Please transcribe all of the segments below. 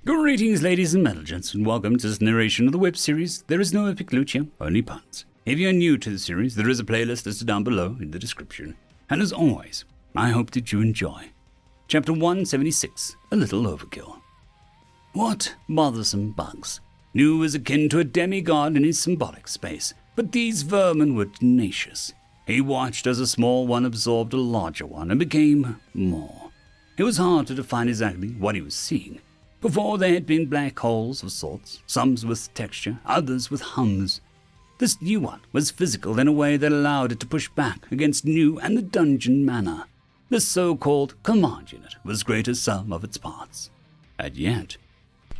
Greetings, ladies and metal-gents, and welcome to this narration of the web series There Is No Epic Loot Here, Only Puns. If you're new to the series, there is a playlist listed down below in the description. And as always, I hope that you enjoy. Chapter 176, A Little Overkill. What bothersome bugs. New is akin to a demigod in his symbolic space, but these vermin were tenacious. He watched as a small one absorbed a larger one and became more. It was hard to define exactly what he was seeing. Before there had been black holes of sorts, some with texture, others with hums. This new one was physical in a way that allowed it to push back against New and the dungeon mana. This so-called command unit was greater sum of its parts. And yet,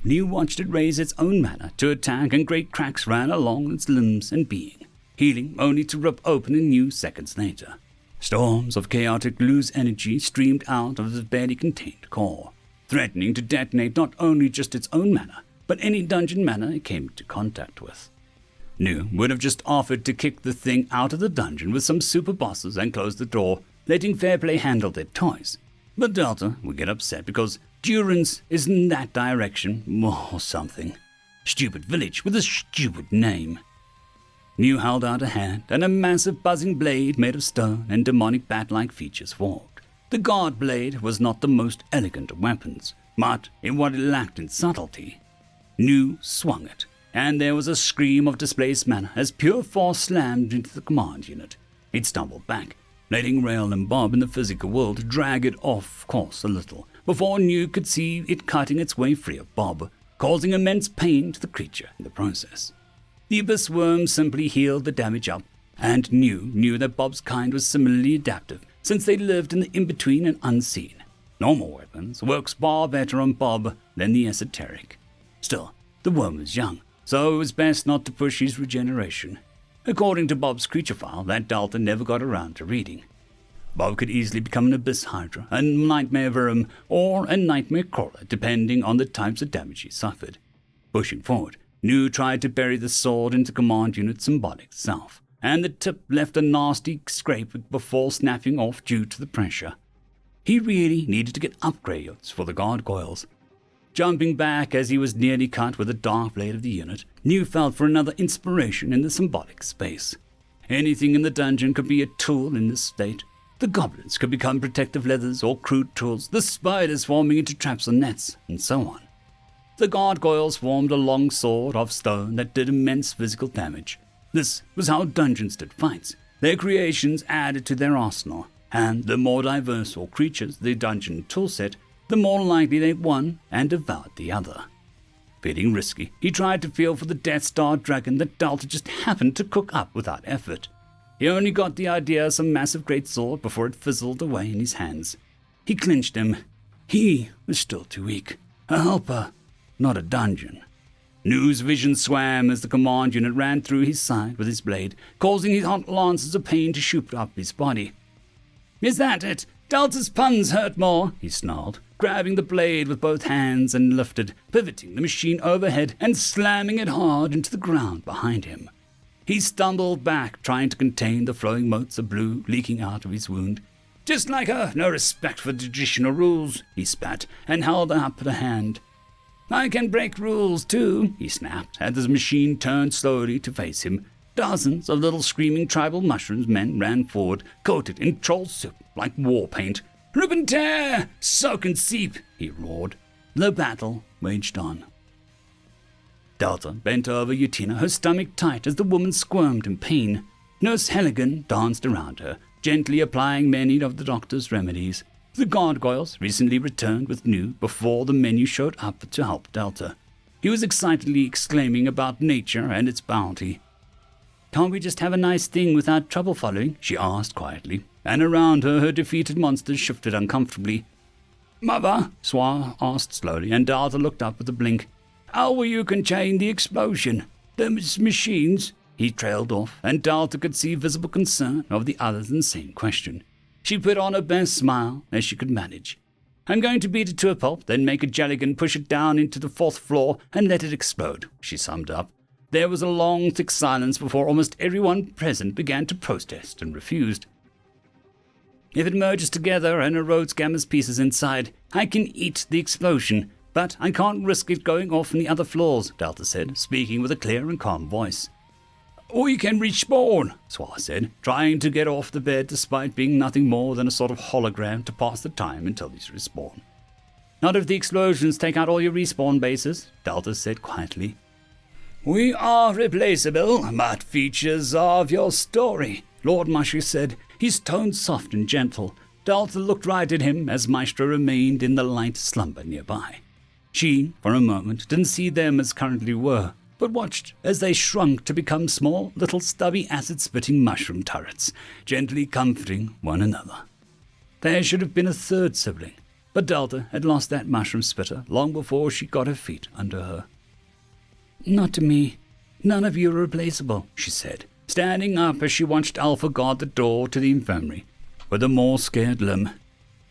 New watched it raise its own mana to attack, and great cracks ran along its limbs and being, healing only to rip open anew seconds later. Storms of chaotic loose energy streamed out of its barely contained core, threatening to detonate not only just its own mana, but any dungeon mana it came into contact with. New would have just offered to kick the thing out of the dungeon with some super bosses and close the door, letting Fairplay handle their toys. But Delta would get upset because Durance is in that direction, or something. Stupid village with a stupid name. New held out a hand, and a massive buzzing blade made of stone and demonic bat-like features formed. The guard blade was not the most elegant of weapons, but in what it lacked in subtlety. New swung it, and there was a scream of displaced mana as pure force slammed into the command unit. It stumbled back, letting Rail and Bob in the physical world drag it off course a little, before New could see it cutting its way free of Bob, causing immense pain to the creature in the process. The Abyss Worm simply healed the damage up, and New knew that Bob's kind was similarly adaptive, since they lived in the in-between and unseen. Normal weapons works far better on Bob than the esoteric. Still, the worm was young, so it was best not to push his regeneration. According to Bob's creature file, that Delta never got around to reading. Bob could easily become an Abyss Hydra, a Nightmare Verum, or a Nightmare Crawler, depending on the types of damage he suffered. Pushing forward, New tried to bury the sword into command unit's symbolic self, and the tip left a nasty scrape before snapping off due to the pressure. He really needed to get upgrades for the gargoyles. Jumping back as he was nearly cut with the dark blade of the unit, New felt for another inspiration in the symbolic space. Anything in the dungeon could be a tool in this state. The goblins could become protective leathers or crude tools, the spiders forming into traps or nets, and so on. The gargoyles formed a long sword of stone that did immense physical damage. This was how dungeons did fights. Their creations added to their arsenal, and the more diverse or creatures the dungeon toolset, the more likely they won and devoured the other. Feeling risky, he tried to feel for the Death Star dragon that Delta just happened to cook up without effort. He only got the idea of some massive great sword before it fizzled away in his hands. He clinched him. He was still too weak. A helper, not a dungeon. New's vision swam as the command unit ran through his side with his blade, causing his hot lances of pain to shoot up his body. "Is that it? Delta's puns hurt more," he snarled, grabbing the blade with both hands and lifted, pivoting the machine overhead and slamming it hard into the ground behind him. He stumbled back, trying to contain the flowing motes of blue leaking out of his wound. "Just like her, no respect for traditional rules," he spat, and held up a hand. "I can break rules too," he snapped, as the machine turned slowly to face him. Dozens of little screaming tribal mushrooms men ran forward, coated in troll soup like war paint. "Rip and tear! Soak and seep!" he roared. The battle waged on. Delta bent over Utina, her stomach tight as the woman squirmed in pain. Nurse Halligan danced around her, gently applying many of the doctor's remedies. The gargoyles recently returned with New before the menu showed up to help Delta. He was excitedly exclaiming about nature and its bounty. "Can't we just have a nice thing without trouble following?" she asked quietly, and around her defeated monsters shifted uncomfortably. "Mother?" Swa asked slowly, and Delta looked up with a blink. "How will you contain the explosion? The machines?" He trailed off, and Delta could see visible concern of the others in the same question. She put on her best smile as she could manage. "I'm going to beat it to a pulp, then make a jelligan, push it down into the 4th floor, and let it explode," she summed up. There was a long, thick silence before almost everyone present began to protest and refused. "If it merges together and erodes Gamma's pieces inside, I can eat the explosion. But I can't risk it going off in the other floors, Delta said, speaking with a clear and calm voice. We can respawn, Swa said, trying to get off the bed despite being nothing more than a sort of hologram to pass the time until he's respawned. Not if the explosions take out all your respawn bases, Delta said quietly. We are replaceable, but features of your story, Lord Maestro said, his tone soft and gentle. Delta looked right at him as Maestro remained in the light slumber nearby. She, for a moment, didn't see them as currently were, but watched as they shrunk to become small, little stubby acid-spitting mushroom turrets, gently comforting one another. There should have been a third sibling, but Delta had lost that mushroom spitter long before she got her feet under her. Not to me. None of you are replaceable, she said, standing up as she watched Alpha guard the door to the infirmary, with a more scared limb.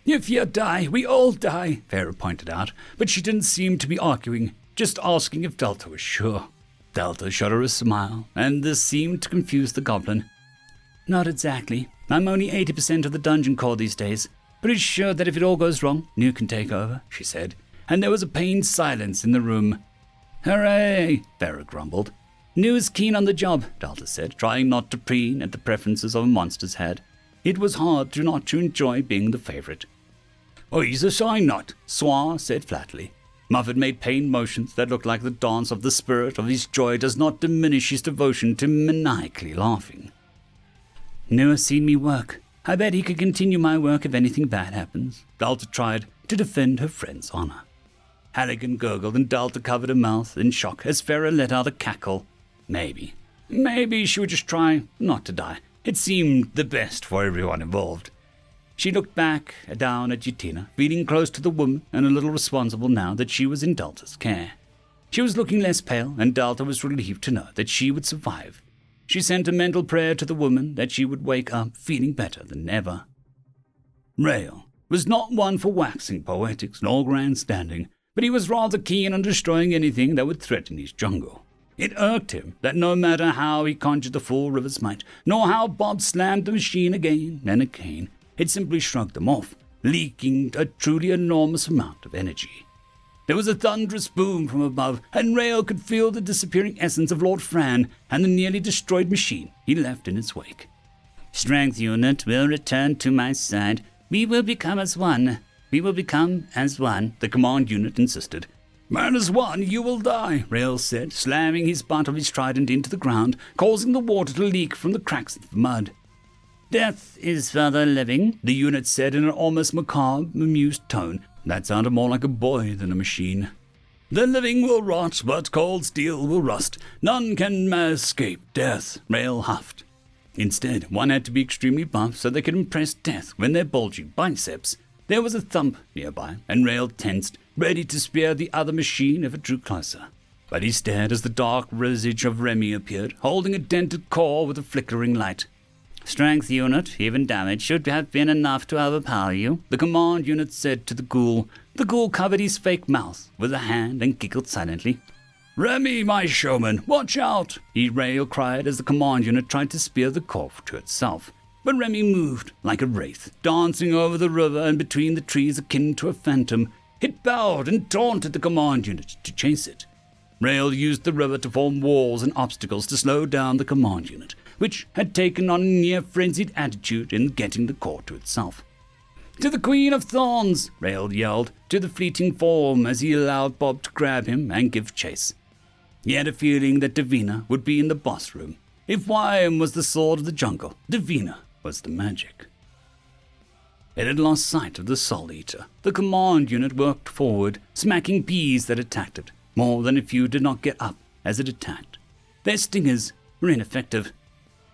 If you die, we all die, Farah pointed out, but she didn't seem to be arguing, just asking if Delta was sure. Delta shot her a smile, and this seemed to confuse the goblin. Not exactly. I'm only 80% of the dungeon core these days. Pretty sure that if it all goes wrong, New can take over, she said, and there was a pained silence in the room. Hooray, Farah grumbled. New is keen on the job, Delta said, trying not to preen at the preferences of a monster's head. It was hard not to enjoy being the favorite. Oh, he's a shy nut, Swa said flatly. Muffet made pained motions that looked like the dance of the spirit of his joy does not diminish his devotion to maniacally laughing. New has seen me work. I bet he could continue my work if anything bad happens. Delta tried to defend her friend's honor. Halligan gurgled and Delta covered her mouth in shock as Farah let out a cackle. Maybe she would just try not to die. It seemed the best for everyone involved. She looked back down at Yutina, feeling close to the woman and a little responsible now that she was in Delta's care. She was looking less pale, and Delta was relieved to know that she would survive. She sent a mental prayer to the woman that she would wake up feeling better than ever. Rael was not one for waxing poetics nor grandstanding, but he was rather keen on destroying anything that would threaten his jungle. It irked him that no matter how he conjured the full river's might, nor how Bob slammed the machine again and again, it simply shrugged them off, leaking a truly enormous amount of energy. There was a thunderous boom from above, and Rael could feel the disappearing essence of Lord Fran and the nearly destroyed machine he left in its wake. Strength unit will return to my side. We will become as one. We will become as one, the command unit insisted. Man as one, you will die, Rael said, slamming his butt of his trident into the ground, causing the water to leak from the cracks of the mud. Death is for the living, the unit said in an almost macabre, amused tone that sounded more like a boy than a machine. The living will rot, but cold steel will rust. None can escape death, Rael huffed. Instead, one had to be extremely buff so they could impress death when their bulging biceps. There was a thump nearby, and Rael tensed, ready to spear the other machine if it drew closer. But he stared as the dark visage of Remy appeared, holding a dented core with a flickering light. Strength unit, even damage, should have been enough to overpower you, the command unit said to the ghoul. The ghoul covered his fake mouth with a hand and giggled silently. Remy, my showman, watch out! Rael cried as the command unit tried to spear the core to itself. But Remy moved like a wraith, dancing over the river and between the trees akin to a phantom. It bowed and taunted the command unit to chase it. Rael used the river to form walls and obstacles to slow down the command unit, which had taken on a near-frenzied attitude in getting the core to itself. To the Queen of Thorns, Rael yelled to the fleeting form as he allowed Bob to grab him and give chase. He had a feeling that Davina would be in the boss room. If Wyam was the sword of the jungle, Davina was the magic. It had lost sight of the Soul Eater. The command unit worked forward, smacking bees that attacked it. More than a few did not get up as it attacked. Their stingers were ineffective.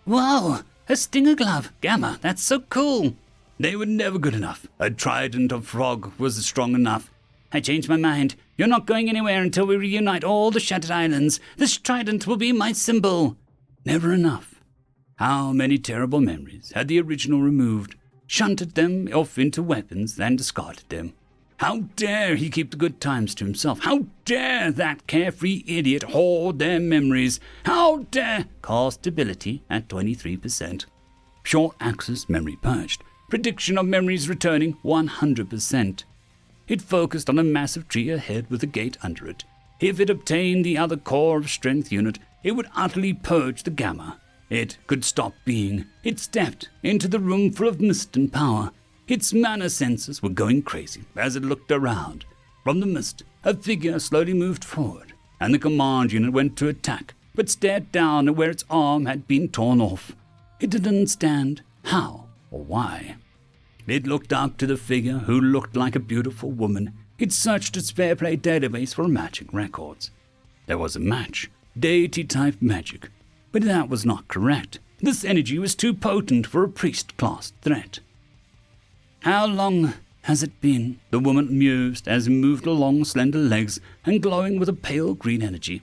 Wow, a stinger glove, Gamma, that's so cool. They were never good enough. A trident of frog was strong enough. I changed my mind. You're not going anywhere until we reunite all the Shattered Islands. This trident will be my symbol. Never enough. How many terrible memories had the original removed, shunted them off into weapons, and discarded them? How dare he keep the good times to himself? How dare that carefree idiot hoard their memories? How dare core stability at 23%. Short access memory purged. Prediction of memories returning 100%. It focused on a massive tree ahead with a gate under it. If it obtained the other core of strength unit, it would utterly purge the gamma. It could stop being. It stepped into the room full of mist and power. Its mana sensors were going crazy as it looked around. From the mist, a figure slowly moved forward, and the command unit went to attack, but stared down at where its arm had been torn off. It didn't understand how or why. It looked up to the figure, who looked like a beautiful woman. It searched its fair play database for matching records. There was a match, deity-type magic, but that was not correct. This energy was too potent for a priest-class threat. How long has it been? The woman mused as it moved along slender legs and glowing with a pale green energy.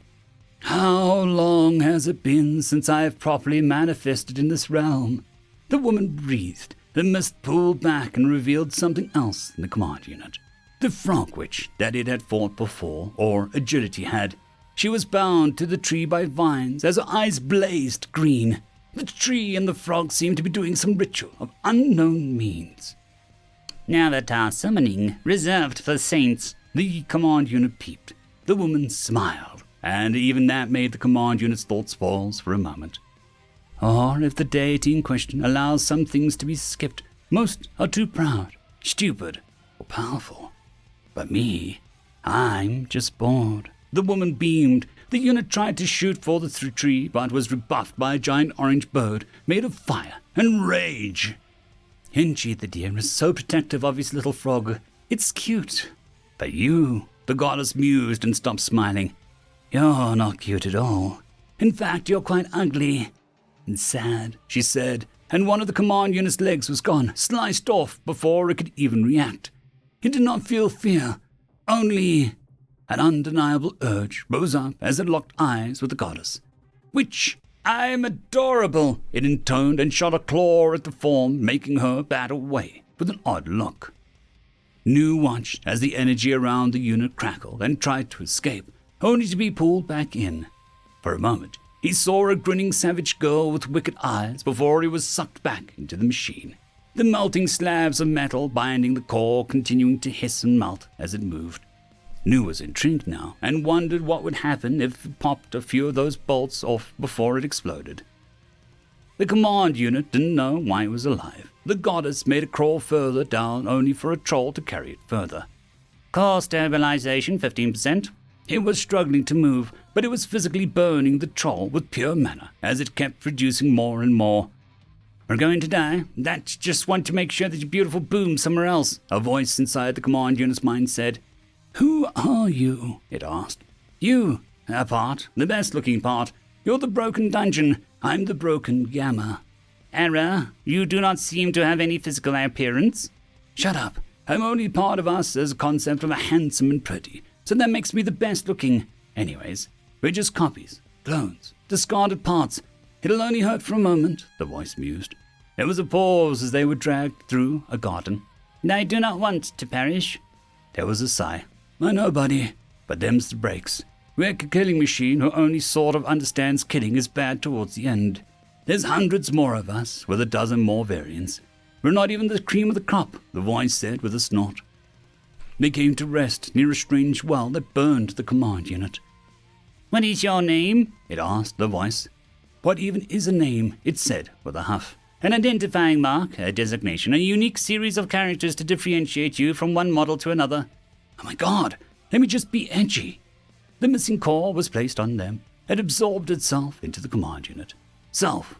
How long has it been since I have properly manifested in this realm? The woman breathed. The mist pulled back and revealed something else in the command unit. The frog witch that it had fought before, or agility had. She was bound to the tree by vines as her eyes blazed green. The tree and the frog seemed to be doing some ritual of unknown means. Now that our summoning, reserved for saints, the command unit peeped. The woman smiled, and even that made the command unit's thoughts pause for a moment. Or if the deity in question allows some things to be skipped, most are too proud, stupid, or powerful. But me, I'm just bored. The woman beamed. The unit tried to shoot for the tree, but was rebuffed by a giant orange bird made of fire and rage. Hinchi the deer is so protective of his little frog. It's cute. But you, the goddess mused and stopped smiling. You're not cute at all. In fact, you're quite ugly. And sad, she said, and one of the command unit's legs was gone, sliced off before it could even react. It did not feel fear, only an undeniable urge rose up as it locked eyes with the goddess. Which, I'm adorable, it intoned and shot a claw at the form, making her bat away with an odd look. Nu watched as the energy around the unit crackled and tried to escape, only to be pulled back in. For a moment, he saw a grinning savage girl with wicked eyes before he was sucked back into the machine. The melting slabs of metal binding the core continuing to hiss and melt as it moved. Nu was intrigued now and wondered what would happen if it popped a few of those bolts off before it exploded. The command unit didn't know why it was alive. The goddess made it crawl further down only for a troll to carry it further. Core stabilization 15%. It was struggling to move, but it was physically burning the troll with pure mana as it kept producing more and more. We're going to die. That's just want to make sure that your beautiful boom somewhere else, a voice inside the command unit's mind said. Who are you? It asked. You, a part, the best looking part. You're the broken dungeon. I'm the broken gamma. Error, you do not seem to have any physical appearance. Shut up. I'm only part of us as a concept of a handsome and pretty. So that makes me the best looking. Anyways, we're just copies, clones, discarded parts. It'll only hurt for a moment, the voice mused. There was a pause as they were dragged through a garden. I do not want to perish. There was a sigh. I know, buddy, but them's the breaks. We're a killing machine who only sort of understands killing is bad towards the end. There's hundreds more of us, with a dozen more variants. We're not even the cream of the crop, the voice said with a snort. They came to rest near a strange well that burned the command unit. What is your name? It asked the voice. What even is a name? It said with a huff. An identifying mark, a designation, a unique series of characters to differentiate you from one model to another. Oh my god, let me just be edgy. The missing core was placed on them. It absorbed itself into the command unit. Self.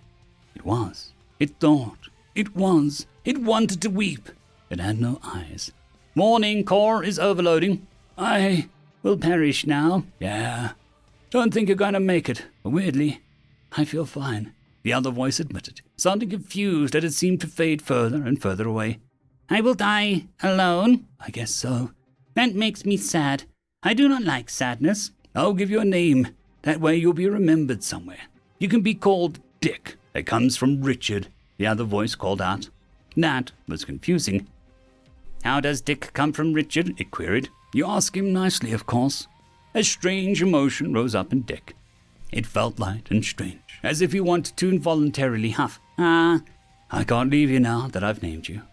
It was. It thought. It was. It wanted to weep. It had no eyes. Warning, core is overloading. I will perish now. Yeah. Don't think you're going to make it. But weirdly, I feel fine. The other voice admitted, sounding confused as it seemed to fade further and further away. I will die alone? I guess so. That makes me sad. I do not like sadness. I'll give you a name. That way you'll be remembered somewhere. You can be called Dick. It comes from Richard, the other voice called out. That was confusing. How does Dick come from Richard? It queried. You ask him nicely, of course. A strange emotion rose up in Dick. It felt light and strange, as if he wanted to involuntarily huff. I can't leave you now that I've named you.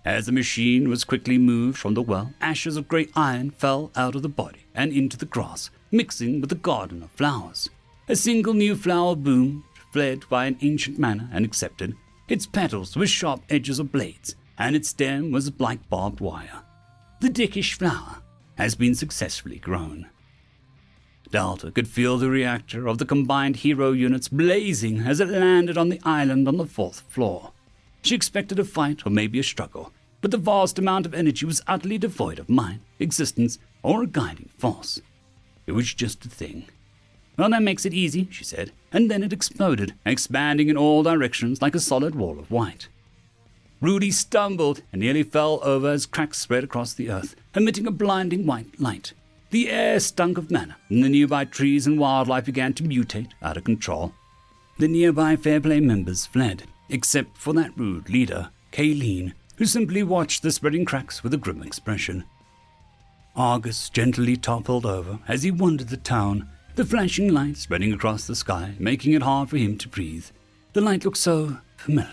As the machine was quickly moved from the well, ashes of grey iron fell out of the body and into the grass, mixing with the garden of flowers. A single new flower bloomed, fled by an ancient manner and accepted. Its petals were sharp edges of blades, and its stem was like barbed wire. The dickish flower has been successfully grown. Delta could feel the reactor of the combined hero units blazing as it landed on the island on the 4th floor. She expected a fight or maybe a struggle, but the vast amount of energy was utterly devoid of mind, existence, or a guiding force. It was just a thing. Well, that makes it easy, she said, and then it exploded, expanding in all directions like a solid wall of white. Rudy stumbled and nearly fell over as cracks spread across the earth, emitting a blinding white light. The air stunk of mana, and the nearby trees and wildlife began to mutate out of control. The nearby Fairplay members fled, except for that rude leader, Kayleen, who simply watched the spreading cracks with a grim expression. Argus gently toppled over as he wandered the town, the flashing light spreading across the sky, making it hard for him to breathe. The light looked so familiar.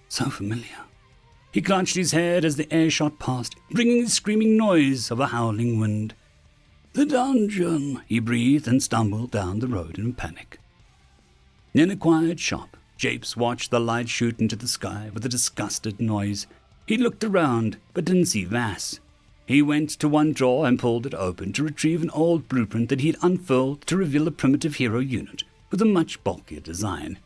So familiar. He clenched his head as the air shot past, bringing the screaming noise of a howling wind. "The dungeon," he breathed and stumbled down the road in a panic. In a quiet shop, Japes watched the light shoot into the sky with a disgusted noise. He looked around, but didn't see Vass. He went to one drawer and pulled it open to retrieve an old blueprint that he had unfurled to reveal a primitive hero unit with a much bulkier design.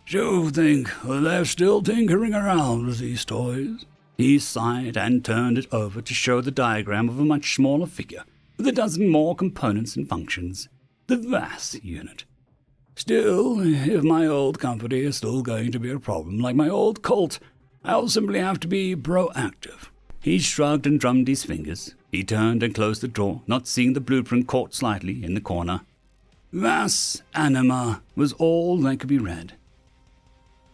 "You think they're still tinkering around with these toys?" He sighed and turned it over to show the diagram of a much smaller figure with a dozen more components and functions. The Vass unit. "Still, if my old company is still going to be a problem like my old cult, I'll simply have to be proactive." He shrugged and drummed his fingers. He turned and closed the drawer, not seeing the blueprint caught slightly in the corner. Vass Anima was all that could be read.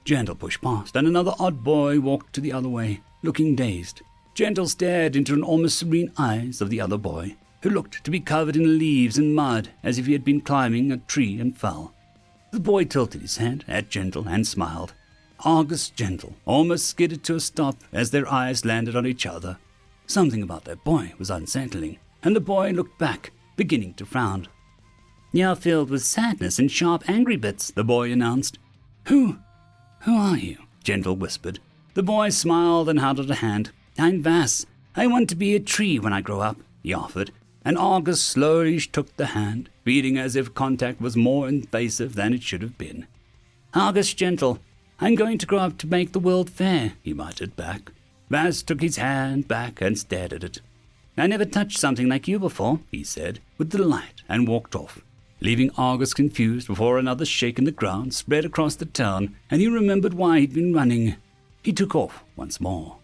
Gentle pushed past, and another odd boy walked to the other way, looking dazed. Gentle stared into an almost serene eyes of the other boy, who looked to be covered in leaves and mud as if he had been climbing a tree and fell. The boy tilted his head at Gentle and smiled. Argus Gentle almost skidded to a stop as their eyes landed on each other. Something about that boy was unsettling, and the boy looked back, beginning to frown. "You're filled with sadness and sharp, angry bits," the boy announced. Who are you?" Gentle whispered. The boy smiled and held out a hand. "I'm Vass. I want to be a tree when I grow up," he offered, and Argus slowly took the hand, feeling as if contact was more invasive than it should have been. "Argus Gentle, I'm going to grow up to make the world fair," he muttered back. Vass took his hand back and stared at it. "I never touched something like you before," he said, with delight, and walked off, leaving Argus confused before another shake in the ground spread across the town, and he remembered why he'd been running. He took off once more.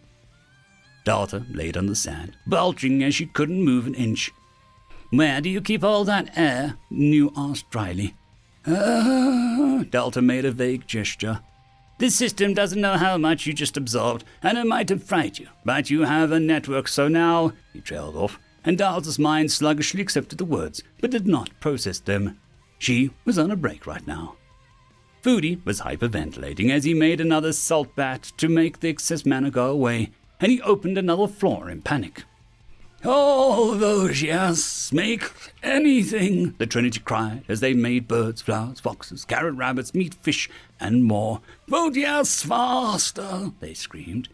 Delta laid on the sand, bulging as she couldn't move an inch. "Where do you keep all that air?" New asked dryly. Delta made a vague gesture. "This system doesn't know how much you just absorbed, and it might have frightened you, but you have a network, so now—" He trailed off, and Delta's mind sluggishly accepted the words, but did not process them. She was on a break right now. Foodie was hyperventilating as he made another salt bath to make the excess mana go away, and he opened another floor in panic. "All those, yes, make anything," the Trinity cried as they made birds, flowers, foxes, carrot rabbits, meat, fish, and more. "Vote yes faster," they screamed.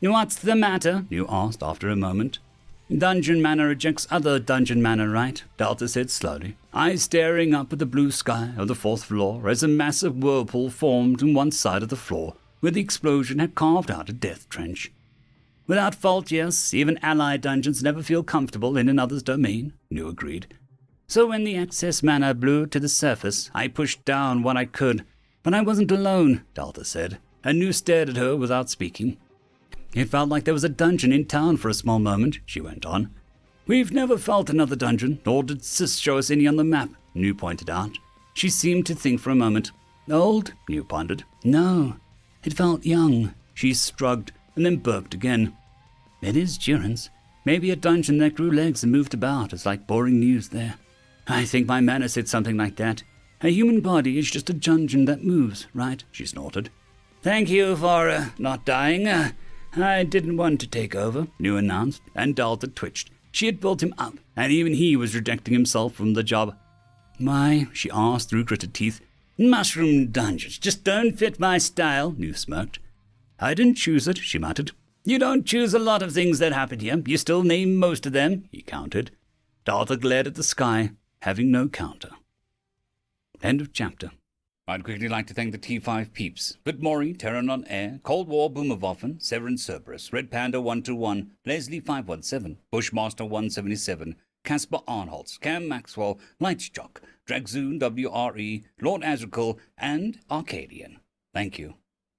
"What's the matter?" you asked after a moment. "Dungeon mana rejects other dungeon mana, right?" Delta said slowly, eyes staring up at the blue sky of the 4th floor as a massive whirlpool formed on one side of the floor where the explosion had carved out a death trench. "Without fault, yes, even allied dungeons never feel comfortable in another's domain," New agreed. "So when the excess mana blew to the surface, I pushed down what I could. But I wasn't alone," Delta said, and New stared at her without speaking. "It felt like there was a dungeon in town for a small moment," she went on. "We've never felt another dungeon, nor did Sis show us any on the map," New pointed out. She seemed to think for a moment. "Old?" New pondered. "No, it felt young." She shrugged and then burped again. "It is Durance. Maybe a dungeon that grew legs and moved about is like boring news there. I think my mana said something like that. A human body is just a dungeon that moves, right?" She snorted. "Thank you for not dying. I didn't want to take over, New announced, and Delta twitched. She had built him up, and even he was rejecting himself from the job. Why? She asked through gritted teeth. Mushroom dungeons just don't fit my style, New smirked. I didn't choose it, she muttered. You don't choose a lot of things that happen here. You still name most of them, he countered. Delta glared at the sky, having no counter. End of chapter. I'd quickly like to thank the T5 peeps. Vitmori, Terran on Air, Cold War Boomerwaffen, Severin Cerberus, Red Panda 121, Leslie 517, Bushmaster 177, Caspar Arnholtz, Cam Maxwell, Lightsjock, Dragzoon WRE, Lord Azrakul, and Arcadian. Thank you.